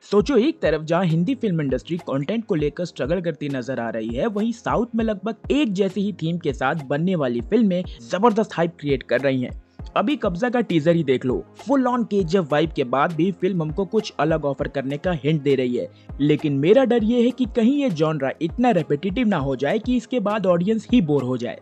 सोचो, एक तरफ जहां हिंदी फिल्म इंडस्ट्री कंटेंट को लेकर स्ट्रगल करती नजर आ रही है, वहीं साउथ में लगभग एक जैसी ही थीम के साथ बनने वाली फिल्में जबरदस्त हाइप क्रिएट कर रही हैं। अभी कब्जा का टीजर ही देख लो, फुल ऑन केजीएफ वाइब के बाद भी फिल्म हमको कुछ अलग ऑफर करने का हिंट दे रही है। लेकिन मेरा डर ये है कि कहीं ये जॉनरा इतना रेपिटेटिव ना हो जाए कि इसके बाद ऑडियंस ही बोर हो जाए।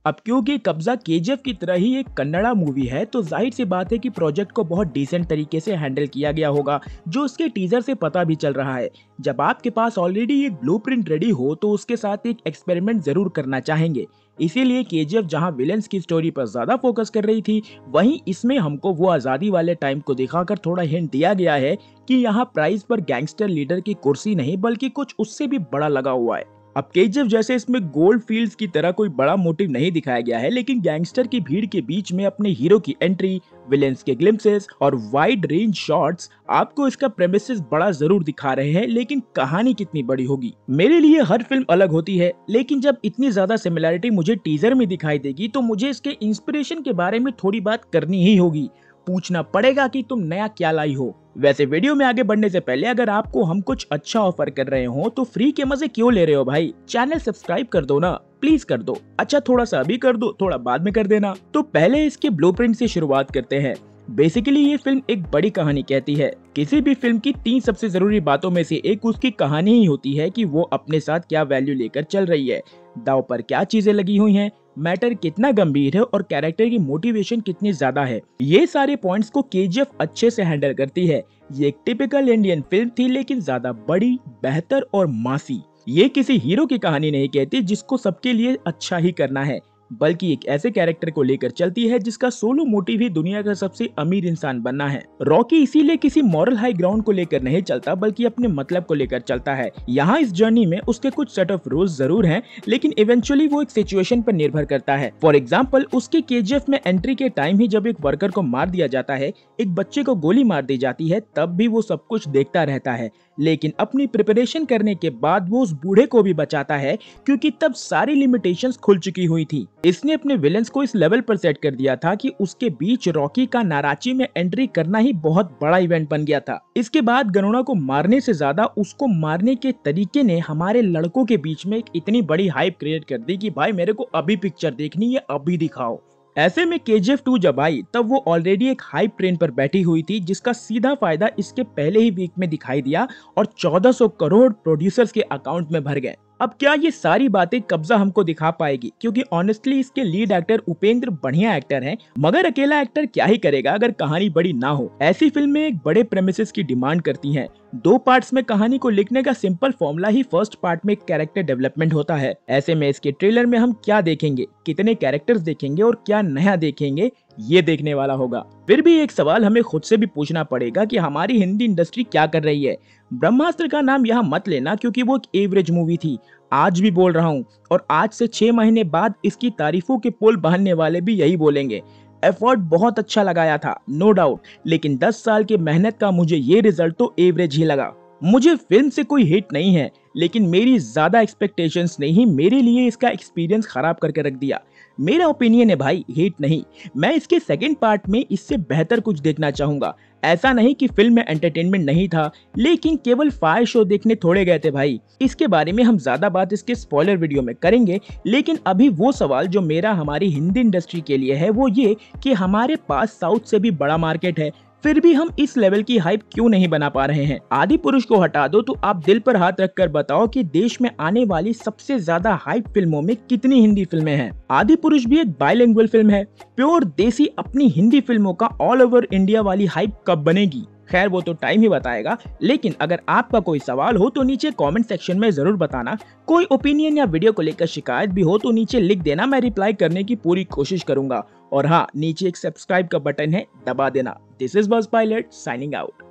अब क्योंकि कब्जा केजीएफ की तरह ही एक कन्नड़ा मूवी है, तो जाहिर सी बात है कि प्रोजेक्ट को बहुत डिसेंट तरीके से हैंडल किया गया होगा, जो उसके टीजर से पता भी चल रहा है। जब आपके पास ऑलरेडी एक ब्लूप्रिंट रेडी हो तो उसके साथ एक एक्सपेरिमेंट जरूर करना चाहेंगे। इसीलिए केजीएफ जहां विलेंस की स्टोरी पर ज्यादा फोकस कर रही थी, वहीं इसमें हमको वो आजादी वाले टाइम को दिखाकर थोड़ा हिंट दिया गया है कि यहाँ प्राइज पर गैंगस्टर लीडर की कुर्सी नहीं बल्कि कुछ उससे भी बड़ा लगा हुआ है। अब केजीएफ जैसे इसमें गोल्ड फील्ड्स की तरह कोई बड़ा मोटिव नहीं दिखाया गया है, लेकिन गैंगस्टर की भीड़ के बीच में अपने हीरो की एंट्री, विलेंस के ग्लिम्पसेस और वाइड रेंज शॉट्स आपको इसका प्रेमिसेस बड़ा जरूर दिखा रहे हैं, लेकिन कहानी कितनी बड़ी होगी। मेरे लिए हर फिल्म अलग होती है, लेकिन जब इतनी ज्यादा सिमिलरिटी मुझे टीजर में दिखाई देगी तो मुझे इसके इंस्पिरेशन के बारे में थोड़ी बात करनी ही होगी। पूछना पड़ेगा कि तुम नया क्या लाई हो। वैसे वीडियो में आगे बढ़ने से पहले अगर आपको हम कुछ अच्छा ऑफर कर रहे हो तो फ्री के मजे क्यों ले रहे हो भाई? चैनल सब्सक्राइब कर दो ना, प्लीज कर दो। अच्छा, थोड़ा सा अभी कर दो, थोड़ा बाद में कर देना। तो पहले इसके ब्लूप्रिंट से शुरुआत करते हैं। बेसिकली ये फिल्म एक बड़ी कहानी कहती है। किसी भी फिल्म की 3 सबसे जरूरी बातों में से एक उसकी कहानी ही होती है कि वो अपने साथ क्या वैल्यू लेकर चल रही है, दाव पर क्या चीजें लगी हुई हैं, मैटर कितना गंभीर है और कैरेक्टर की मोटिवेशन कितनी ज्यादा है। ये सारे पॉइंट्स को केजीएफ अच्छे से हैंडल करती है। ये एक टिपिकल इंडियन फिल्म थी, लेकिन ज्यादा बड़ी, बेहतर और मासी। ये किसी हीरो की कहानी नहीं कहती जिसको सबके लिए अच्छा ही करना है, बल्कि एक ऐसे कैरेक्टर को लेकर चलती है जिसका सोलो मोटिव ही दुनिया का सबसे अमीर इंसान बनना है। रॉकी इसीलिए किसी मॉरल हाई ग्राउंड को लेकर नहीं चलता, बल्कि अपने मतलब को लेकर चलता है। यहाँ इस जर्नी में उसके कुछ सेट ऑफ रूल्स जरूर हैं, लेकिन इवेंचुअली वो एक सिचुएशन पर निर्भर करता है। फॉर एग्जाम्पल, उसके केजीएफ में एंट्री के टाइम ही जब एक वर्कर को मार दिया जाता है, एक बच्चे को गोली मार दी जाती है, तब भी वो सब कुछ देखता रहता है। लेकिन अपनी प्रिपरेशन करने के बाद वो उस बूढ़े को भी बचाता है, क्योंकि तब सारी लिमिटेशंस खुल चुकी हुई थी। इसने अपने विलेंस को इस लेवल पर सेट कर दिया था कि उसके बीच रॉकी का नाराची में एंट्री करना ही बहुत बड़ा इवेंट बन गया था। इसके बाद गरुड़ा को मारने से ज्यादा उसको मारने के तरीके ने हमारे लड़कों के बीच में एक इतनी बड़ी हाइप क्रिएट कर दी कि भाई मेरे को अभी पिक्चर देखनी है, अभी दिखाओ। ऐसे में केजीएफ 2 जब आई तब वो ऑलरेडी एक हाइप ट्रेन पर बैठी हुई थी, जिसका सीधा फायदा इसके पहले ही वीक में दिखाई दिया और 1400 करोड़ प्रोड्यूसर्स के अकाउंट में भर गए। अब क्या ये सारी बातें कब्जा हमको दिखा पाएगी? क्योंकि ऑनेस्टली इसके लीड एक्टर उपेंद्र बढ़िया एक्टर हैं, मगर अकेला एक्टर क्या ही करेगा अगर कहानी बड़ी ना हो। ऐसी फिल्में एक बड़े प्रेमिसेस की डिमांड करती हैं। 2 पार्ट्स में कहानी को लिखने का सिंपल फॉर्मूला ही फर्स्ट पार्ट में कैरेक्टर डेवलपमेंट होता है। ऐसे में इसके ट्रेलर में हम क्या देखेंगे, कितने कैरेक्टर्स देखेंगे और क्या नया देखेंगे, ये देखने वाला होगा। फिर भी एक सवाल हमें खुद से भी पूछना पड़ेगा कि हमारी हिंदी इंडस्ट्री क्या कर रही है। ब्रह्मास्त्र का नाम यहाँ मत लेना, क्योंकि वो एक एवरेज मूवी थी। आज भी बोल रहा हूँ, और आज से 6 महीने बाद इसकी तारीफों के पुल बांधने वाले भी यही बोलेंगे। एफर्ट बहुत अच्छा लगाया था, नो डाउट, लेकिन 10 साल की मेहनत का मुझे ये रिजल्ट तो एवरेज ही लगा। मुझे फिल्म से कोई हिट नहीं है, लेकिन मेरी ज्यादा एक्सपेक्टेशंस ने ही मेरे लिए इसका एक्सपीरियंस खराब करके रख दिया। मेरा ओपिनियन है भाई, हिट नहीं। मैं इसके सेकंड पार्ट में इससे बेहतर कुछ देखना चाहूंगा। ऐसा नहीं कि फिल्म में एंटरटेनमेंट नहीं था, लेकिन केवल फायर शो देखने थोड़े गए थे भाई। इसके बारे में हम ज्यादा बात इसके स्पॉइलर वीडियो में करेंगे, लेकिन अभी वो सवाल जो मेरा हमारी हिंदी इंडस्ट्री के लिए है वो ये कि हमारे पास साउथ से भी बड़ा मार्केट है, फिर भी हम इस लेवल की हाइप क्यों नहीं बना पा रहे हैं। आदि पुरुष को हटा दो तो आप दिल पर हाथ रखकर बताओ कि देश में आने वाली सबसे ज्यादा हाइप फिल्मों में कितनी हिंदी फिल्में हैं। आदि पुरुष भी एक बाइलिंगुअल फिल्म है, प्योर देसी। अपनी हिंदी फिल्मों का ऑल ओवर इंडिया वाली हाइप कब बनेगी, खैर वो तो टाइम ही बताएगा। लेकिन अगर आपका कोई सवाल हो तो नीचे कमेंट सेक्शन में जरूर बताना। कोई ओपिनियन या वीडियो को लेकर शिकायत भी हो तो नीचे लिख देना, मैं रिप्लाई करने की पूरी कोशिश करूंगा। और हाँ, नीचे एक सब्सक्राइब का बटन है, दबा देना। This is buzz pilot signing out.